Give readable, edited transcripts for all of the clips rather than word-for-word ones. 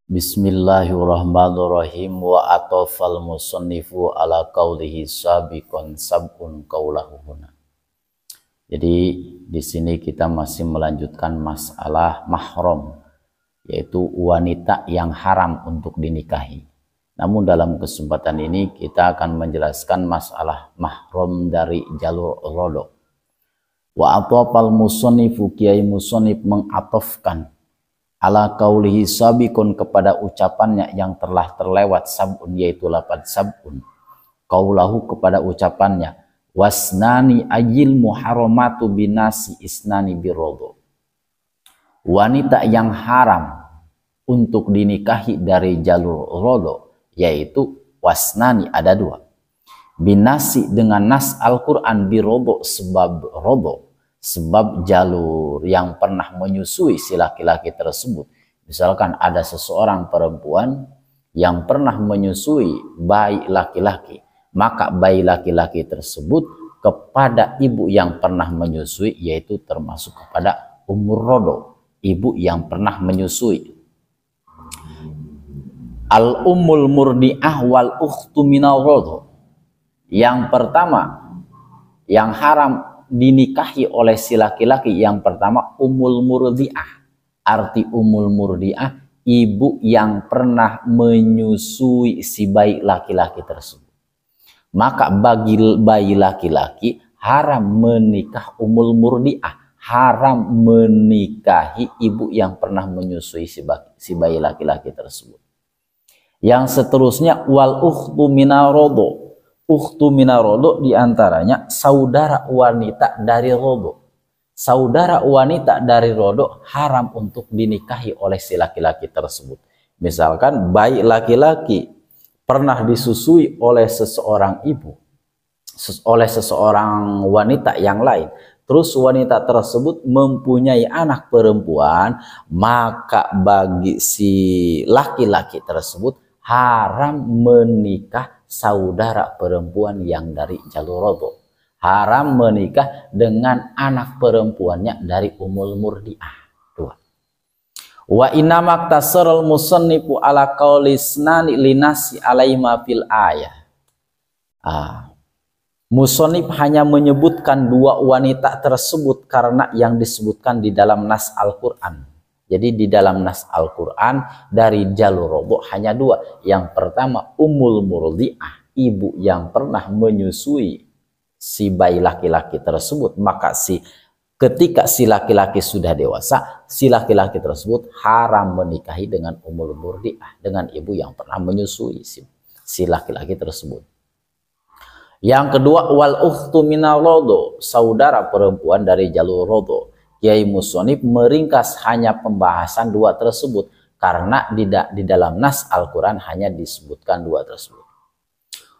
Bismillahirrahmanirrahim wa atofal musannifu ala qaulihi sabiqon sab'un qaulahuna. Jadi di sini kita masih melanjutkan masalah mahram, yaitu wanita yang haram untuk dinikahi. Namun dalam kesempatan ini kita akan menjelaskan masalah mahram dari jalur rodok. Wa atofal musannifu, kiai musannif mengatofkan ala qaulihi sabiqun kepada ucapannya yang telah terlewat sab'un, yaitu lafaz sab'un, qaulahu kepada ucapannya wasnani ajil muharramatu binasi isnani birodo, wanita yang haram untuk dinikahi dari jalur rodo, yaitu wasnani ada dua, binasi dengan nas Al-Quran, birodo sebab rodo, sebab jalur yang pernah menyusui si laki-laki tersebut. Misalkan ada seseorang perempuan yang pernah menyusui bayi laki-laki, maka bayi laki-laki tersebut kepada ibu yang pernah menyusui, yaitu termasuk kepada umur rodo, ibu yang pernah menyusui. Al-ummul murdi'ah wal ukhtu minal rodo. Yang pertama yang haram dinikahi oleh si laki-laki, yang pertama umul murdi'ah. Arti umul murdi'ah, ibu yang pernah menyusui si bayi laki-laki tersebut. Maka bagi bayi laki-laki haram menikah umul murdi'ah, haram menikahi ibu yang pernah menyusui si bayi laki-laki tersebut. Yang seterusnya wal ukhtu minarodo. Ukhtu minarodo diantaranya saudara wanita dari rodo. Saudara wanita dari rodo haram untuk dinikahi oleh si laki-laki tersebut. Misalkan bayi laki-laki pernah disusui oleh seseorang ibu, oleh seseorang wanita yang lain, terus wanita tersebut mempunyai anak perempuan, maka bagi si laki-laki tersebut haram menikah saudara perempuan yang dari jalur rodo, haram menikah dengan anak perempuannya dari umul murdi'ah. Dua. Wa inamak tasarul musannifu ala qaulisnani linasi alaima fil ayah. Musannif hanya menyebutkan dua wanita tersebut karena yang disebutkan di dalam nas Al-Quran. Jadi di dalam nas Al-Quran dari jalur robo hanya dua. Yang pertama umul murdi'ah, ibu yang pernah menyusui si bayi laki-laki tersebut. Maka ketika si laki-laki sudah dewasa, si laki-laki tersebut haram menikahi dengan umul murdi'ah, dengan ibu yang pernah menyusui si laki-laki tersebut. Yang kedua wal ukhtu minal rodo, saudara perempuan dari jalur rodo. Kiai musannif meringkas hanya pembahasan dua tersebut karena di dalam nas Al-Quran hanya disebutkan dua tersebut.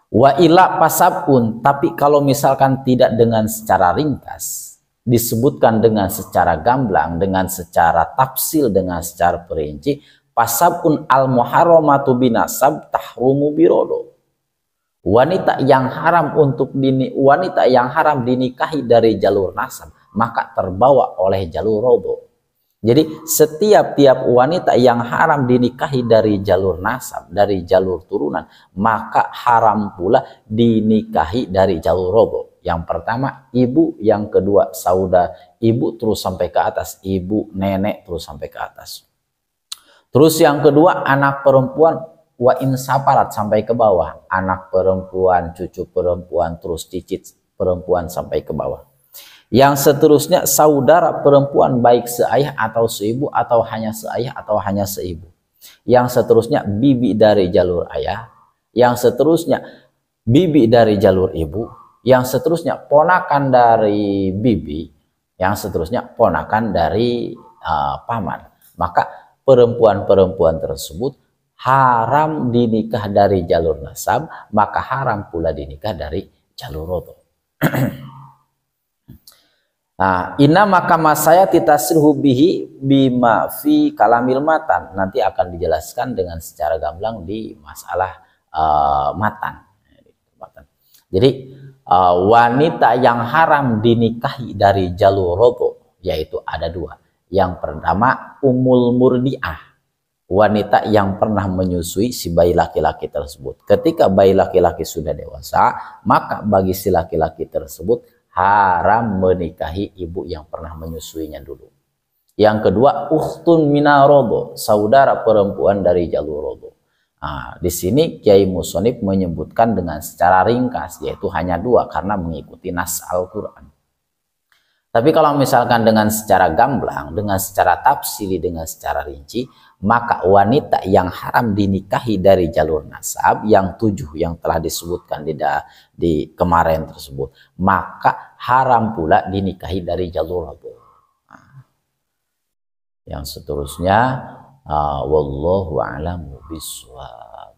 Wa ila pasabun, tapi kalau misalkan tidak dengan secara ringkas, disebutkan dengan secara gamblang, dengan secara tafsil, dengan secara perinci, pasabun al muharramatu binasab tahrumu birodo. Wanita yang haram dinikahi dari jalur nasab, maka terbawa oleh jalur rodo. Jadi setiap wanita yang haram dinikahi dari jalur nasab, dari jalur turunan, maka haram pula dinikahi dari jalur rodo. Yang pertama ibu, yang kedua saudara ibu terus sampai ke atas, ibu, nenek terus sampai ke atas. Terus yang kedua anak perempuan wa insaparat sampai ke bawah, anak perempuan, cucu perempuan, terus cicit perempuan sampai ke bawah. Yang seterusnya saudara perempuan baik seayah atau seibu atau hanya seayah atau hanya seibu. Yang seterusnya bibi dari jalur ayah, yang seterusnya bibi dari jalur ibu, yang seterusnya ponakan dari bibi, yang seterusnya ponakan dari paman. Maka perempuan-perempuan tersebut haram dinikah dari jalur nasab, maka haram pula dinikah dari jalur rodo. Nah, inna maka masaya titasrihu bihi bima fi kalamil matan, nanti akan dijelaskan dengan secara gamblang di masalah matan. Jadi wanita yang haram dinikahi dari jalur rodo yaitu ada dua. Yang pertama umul murdi'ah, wanita yang pernah menyusui si bayi laki-laki tersebut. Ketika bayi laki-laki sudah dewasa, maka bagi si laki-laki tersebut haram menikahi ibu yang pernah menyusuinya dulu. Yang kedua, ukhtun minarodo, saudara perempuan dari jalur rodo. Nah, di sini Kiai Musonib menyebutkan dengan secara ringkas, yaitu hanya dua karena mengikuti nas Al-Quran. Tapi kalau misalkan dengan secara gamblang, dengan secara tafsiri, dengan secara rinci, maka wanita yang haram dinikahi dari jalur nasab, yang 7 yang telah disebutkan di kemarin tersebut, maka haram pula dinikahi dari jalur rodo. Nah, yang seterusnya, wallahu a'lamu bishawab.